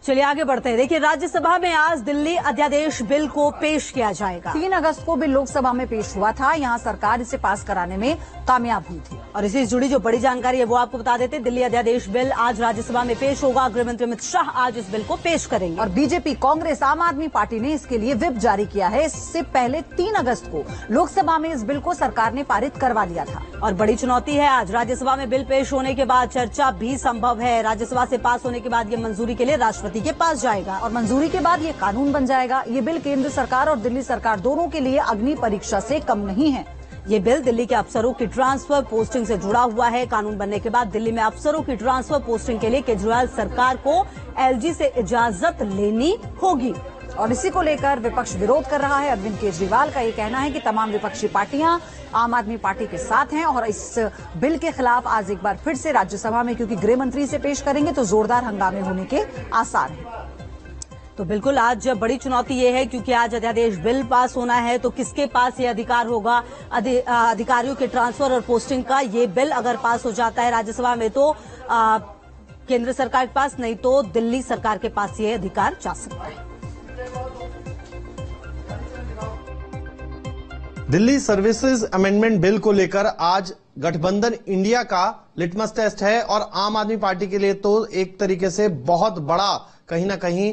चलिए आगे बढ़ते हैं। देखिए, राज्यसभा में आज दिल्ली अध्यादेश बिल को पेश किया जाएगा। 3 अगस्त को बिल लोकसभा में पेश हुआ था। यहां सरकार इसे पास कराने में कामयाब हुई थी। और इसी से जुड़ी जो बड़ी जानकारी है वो आपको बता देते हैं। दिल्ली अध्यादेश बिल आज राज्यसभा में पेश होगा। गृह मंत्री अमित शाह आज इस बिल को पेश करेंगे। और बीजेपी, कांग्रेस, आम आदमी पार्टी ने इसके लिए व्हिप जारी किया है। इससे पहले 3 अगस्त को लोकसभा में इस बिल को सरकार ने पारित करवा लिया था। और बड़ी चुनौती है, आज राज्यसभा में बिल पेश होने के बाद चर्चा भी संभव है। राज्यसभा से पास होने के बाद ये मंजूरी के लिए राष्ट्रपति के पास जाएगा और मंजूरी के बाद ये कानून बन जाएगा। ये बिल केंद्र सरकार और दिल्ली सरकार दोनों के लिए अग्नि परीक्षा से कम नहीं है। ये बिल दिल्ली के अफसरों की ट्रांसफर पोस्टिंग से जुड़ा हुआ है। कानून बनने के बाद दिल्ली में अफसरों की ट्रांसफर पोस्टिंग के लिए केजरीवाल सरकार को एलजी से इजाजत लेनी होगी। और इसी को लेकर विपक्ष विरोध कर रहा है। अरविंद केजरीवाल का ये कहना है कि तमाम विपक्षी पार्टियां आम आदमी पार्टी के साथ हैं और इस बिल के खिलाफ आज एक बार फिर से राज्यसभा में, क्योंकि गृह मंत्री इसे पेश करेंगे, तो जोरदार हंगामे होने के आसार हैं। तो बिल्कुल आज बड़ी चुनौती ये है, क्योंकि आज अध्यादेश बिल पास होना है तो किसके पास ये अधिकार होगा अधिकारियों के ट्रांसफर और पोस्टिंग का। ये बिल अगर पास हो जाता है राज्यसभा में तो केंद्र सरकार के पास, नहीं तो दिल्ली सरकार के पास ये अधिकार जा सकता है। दिल्ली सर्विसेज अमेंडमेंट बिल को लेकर आज गठबंधन इंडिया का लिटमस टेस्ट है और आम आदमी पार्टी के लिए तो एक तरीके से बहुत बड़ा कहीं ना कहीं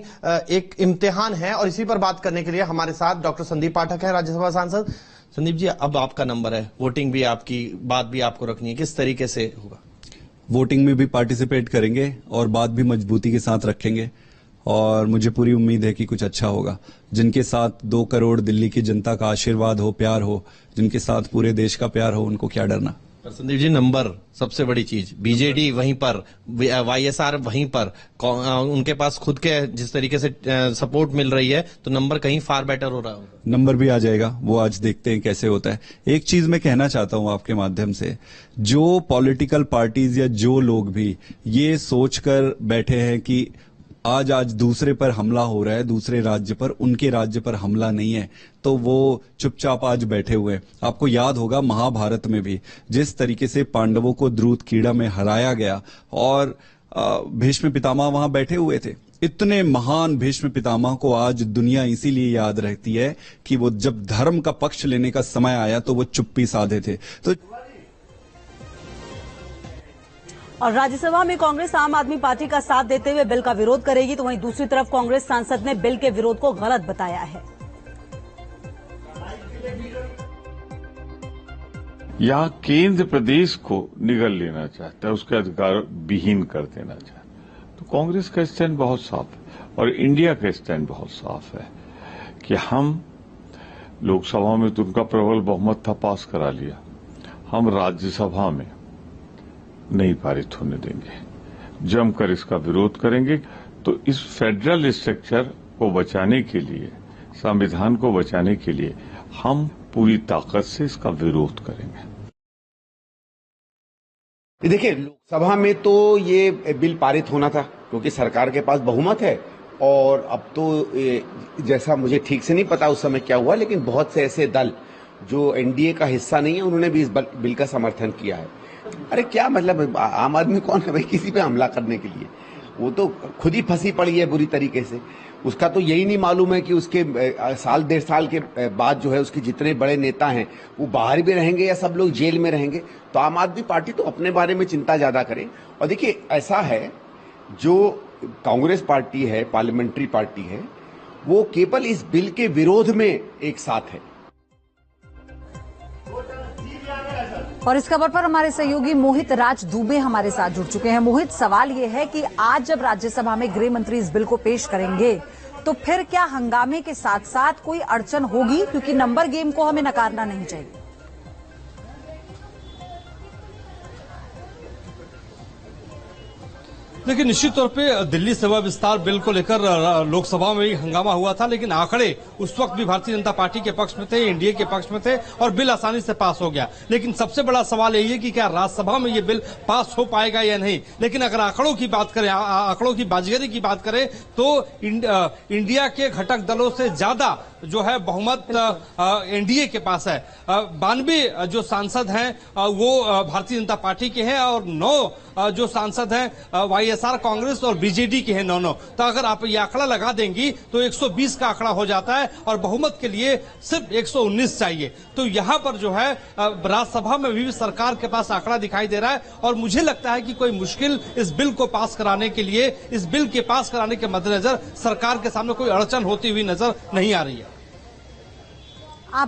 एक इम्तिहान है। और इसी पर बात करने के लिए हमारे साथ डॉक्टर संदीप पाठक हैं, राज्यसभा सांसद। संदीप जी, अब आपका नंबर है, वोटिंग भी आपकी, बात भी आपको रखनी है, किस तरीके से होगा? वोटिंग में भी पार्टिसिपेट करेंगे और बात भी मजबूती के साथ रखेंगे और मुझे पूरी उम्मीद है कि कुछ अच्छा होगा। जिनके साथ 2 करोड़ दिल्ली की जनता का आशीर्वाद हो, प्यार हो, जिनके साथ पूरे देश का प्यार हो, उनको क्या डरना। संदीप जी, नंबर सबसे बड़ी चीज, बीजेडी वहीं पर, वाईएसआर वहीं पर, उनके पास खुद के जिस तरीके से सपोर्ट मिल रही है, तो नंबर कहीं फार बेटर हो रहा होगा। नंबर भी आ जाएगा, वो आज देखते हैं कैसे होता है। एक चीज मैं कहना चाहता हूं आपके माध्यम से, जो पॉलिटिकल पार्टीज या जो लोग भी ये सोचकर बैठे हैं कि आज दूसरे पर हमला हो रहा है, दूसरे राज्य पर, उनके राज्य पर हमला नहीं है, तो वो चुपचाप आज बैठे हुए हैं। आपको याद होगा महाभारत में भी जिस तरीके से पांडवों को द्रुत कीड़ा में हराया गया और भीष्म पितामह वहां बैठे हुए थे। इतने महान भीष्म पितामह को आज दुनिया इसीलिए याद रहती है कि वो जब धर्म का पक्ष लेने का समय आया तो वो चुप्पी साधे थे। तो और राज्यसभा में कांग्रेस आम आदमी पार्टी का साथ देते हुए बिल का विरोध करेगी, तो वहीं दूसरी तरफ कांग्रेस सांसद ने बिल के विरोध को गलत बताया है। यहाँ केंद्र प्रदेश को निगल लेना चाहता है, उसके अधिकार विहीन कर देना चाहता है। तो कांग्रेस का स्टैंड बहुत साफ है और इंडिया का स्टैंड बहुत साफ है कि हम लोकसभा में तो उनका प्रबल बहुमत था, पास करा लिया, हम राज्यसभा में नहीं पारित होने देंगे, जमकर इसका विरोध करेंगे। तो इस फेडरल स्ट्रक्चर को बचाने के लिए, संविधान को बचाने के लिए हम पूरी ताकत से इसका विरोध करेंगे। देखिए, लोकसभा में तो ये बिल पारित होना था क्योंकि सरकार के पास बहुमत है। और अब तो जैसा मुझे ठीक से नहीं पता उस समय क्या हुआ, लेकिन बहुत से ऐसे दल जो एनडीए का हिस्सा नहीं है उन्होंने भी इस बिल का समर्थन किया है। अरे क्या मतलब, आम आदमी कौन है भाई किसी पे हमला करने के लिए? वो तो खुद ही फंसी पड़ी है बुरी तरीके से। उसका तो यही नहीं मालूम है कि उसके साल 1.5 साल के बाद जो है उसके जितने बड़े नेता हैं वो बाहर भी रहेंगे या सब लोग जेल में रहेंगे। तो आम आदमी पार्टी तो अपने बारे में चिंता ज्यादा करे। और देखिए, ऐसा है, जो कांग्रेस पार्टी है, पार्लियामेंट्री पार्टी है, वो केवल इस बिल के विरोध में एक साथ है। और इस खबर पर हमारे सहयोगी मोहित राज दुबे हमारे साथ जुड़ चुके हैं। मोहित, सवाल ये है कि आज जब राज्यसभा में गृह मंत्री इस बिल को पेश करेंगे तो फिर क्या हंगामे के साथ साथ कोई अड़चन होगी? क्योंकि नंबर गेम को हमें नकारना नहीं चाहिए। देखिए, निश्चित तौर पे दिल्ली सेवा विस्तार बिल को लेकर लोकसभा में भी हंगामा हुआ था, लेकिन आंकड़े उस वक्त भी भारतीय जनता पार्टी के पक्ष में थे, एनडीए के पक्ष में थे और बिल आसानी से पास हो गया। लेकिन सबसे बड़ा सवाल यही है कि क्या राज्यसभा में ये बिल पास हो पाएगा या नहीं। लेकिन अगर आंकड़ों की बात करें, आंकड़ों की बाजीगरी की बात करें, तो इंडिया के घटक दलों से ज्यादा जो है बहुमत एनडीए के पास है। 92 जो सांसद हैं वो भारतीय जनता पार्टी के हैं और 9 जो सांसद हैं वाईएसआर कांग्रेस और बीजेडी के हैं 9। तो अगर आप ये आंकड़ा लगा देंगी तो 120 का आंकड़ा हो जाता है और बहुमत के लिए सिर्फ 119 चाहिए। तो यहां पर जो है राज्यसभा में भी सरकार के पास आंकड़ा दिखाई दे रहा है और मुझे लगता है कि कोई मुश्किल इस बिल को पास कराने के लिए, इस बिल के पास कराने के मद्देनजर सरकार के सामने कोई अड़चन होती हुई नजर नहीं आ रही है। आप